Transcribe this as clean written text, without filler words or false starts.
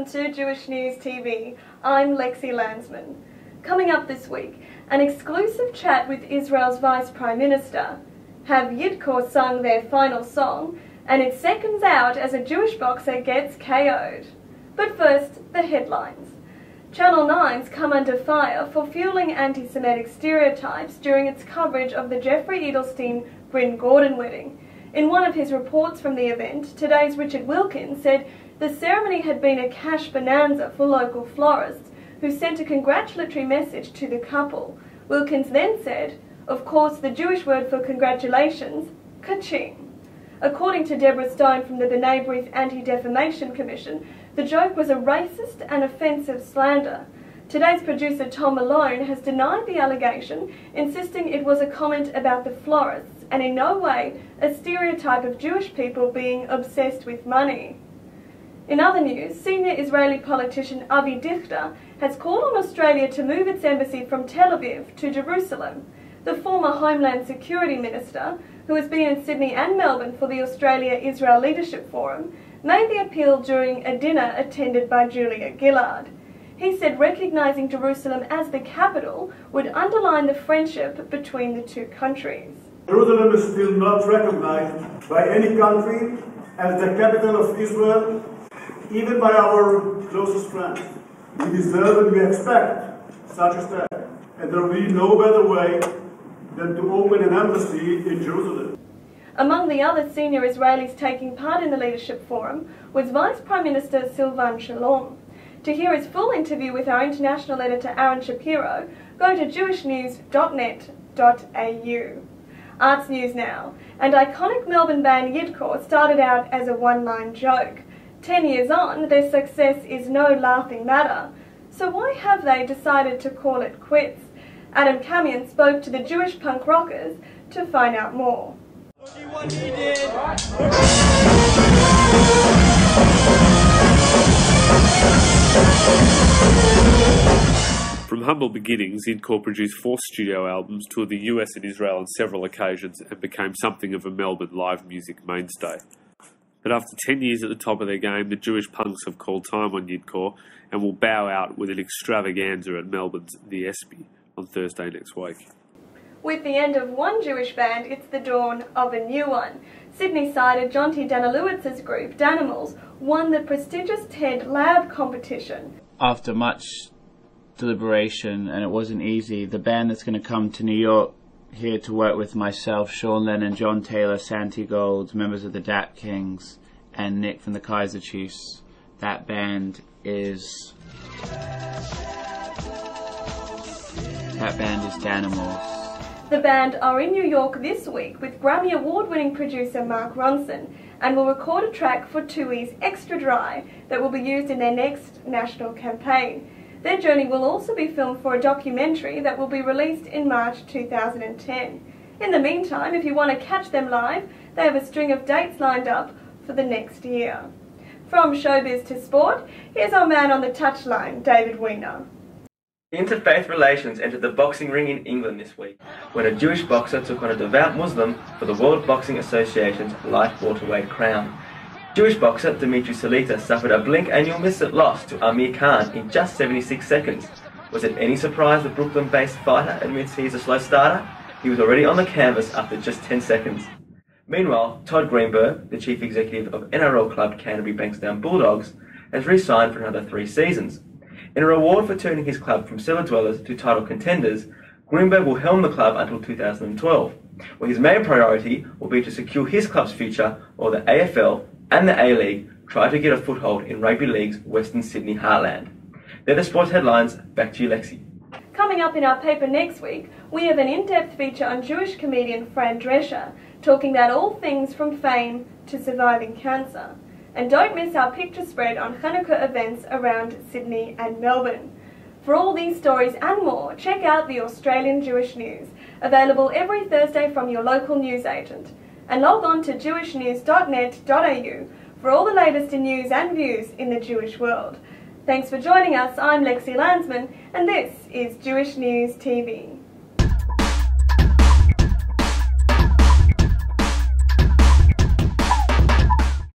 welcome to Jewish News TV. I'm Lexi Landsman. Coming up this week, an exclusive chat with Israel's Vice Prime Minister. Have Yidkor sung their final song? And it's seconds out as a Jewish boxer gets KO'd. But first, the headlines. Channel 9's come under fire for fueling anti-Semitic stereotypes during its coverage of the Jeffrey Edelstein-Bryn Gordon wedding. In one of his reports from the event, Today's Richard Wilkins said the ceremony had been a cash bonanza for local florists, who sent a congratulatory message to the couple. Wilkins then said, of course the Jewish word for congratulations, ka-ching. According to Deborah Stone from the B'nai B'rith Anti-Defamation Commission, the joke was a racist and offensive slander. Today's producer Tom Malone has denied the allegation, insisting it was a comment about the florists and in no way a stereotype of Jewish people being obsessed with money. In other news, senior Israeli politician Avi Dichter has called on Australia to move its embassy from Tel Aviv to Jerusalem. The former Homeland Security Minister, who has been in Sydney and Melbourne for the Australia-Israel Leadership Forum, made the appeal during a dinner attended by Julia Gillard. He said recognising Jerusalem as the capital would underline the friendship between the two countries. Jerusalem is still not recognized by any country as the capital of Israel, even by our closest friends. We deserve and we expect such a step, and there will be no better way than to open an embassy in Jerusalem. Among the other senior Israelis taking part in the Leadership Forum was Vice Prime Minister Silvan Shalom. To hear his full interview with our international editor Aaron Shapiro, go to jewishnews.net.au. Arts news now. And iconic Melbourne band Yidkor started out as a one-line joke. 10 years on, their success is no laughing matter. So why have they decided to call it quits? Adam Kamian spoke to the Jewish punk rockers to find out more. From humble beginnings, Yidkor produced 4 studio albums, toured the US and Israel on several occasions, and became something of a Melbourne live music mainstay. But after 10 years at the top of their game, the Jewish punks have called time on Yidkor and will bow out with an extravaganza at Melbourne's The Espy on Thursday next week. With the end of one Jewish band, it's the dawn of a new one. Sydney-sided Jonty Danilowitz's group, Danimals, won the prestigious TED Lab competition. After much deliberation, and it wasn't easy, the band that's going to come to New York here to work with myself, Sean Lennon, John Taylor, Santi Gold, members of the Dat Kings, and Nick from the Kaiser Chiefs. That band is Danimals. The band are in New York this week with Grammy Award-winning producer Mark Ronson and will record a track for Tui's Extra Dry that will be used in their next national campaign. Their journey will also be filmed for a documentary that will be released in March 2010. In the meantime, if you want to catch them live, they have a string of dates lined up for the next year. From showbiz to sport, here's our man on the touchline, David Weiner. Interfaith relations entered the boxing ring in England this week, when a Jewish boxer took on a devout Muslim for the World Boxing Association's light welterweight crown. Jewish boxer Dimitri Salita suffered a blink and you'll miss it loss to Amir Khan in just 76 seconds. Was it any surprise the Brooklyn-based fighter admits he's a slow starter? He was already on the canvas after just 10 seconds. Meanwhile, Todd Greenberg, the chief executive of NRL club Canterbury Bankstown Bulldogs, has re-signed for another 3 seasons. In a reward for turning his club from cellar dwellers to title contenders, Greenberg will helm the club until 2012, where his main priority will be to secure his club's future while the AFL and the A-League try to get a foothold in Rugby League's Western Sydney heartland. They're the sports headlines. Back to you, Lexi. Coming up in our paper next week, we have an in-depth feature on Jewish comedian Fran Drescher, talking about all things from fame to surviving cancer. And don't miss our picture spread on Hanukkah events around Sydney and Melbourne. For all these stories and more, check out the Australian Jewish News, available every Thursday from your local newsagent. And log on to jewishnews.net.au for all the latest in news and views in the Jewish world. Thanks for joining us. I'm Lexi Landsman, and this is Jewish News TV.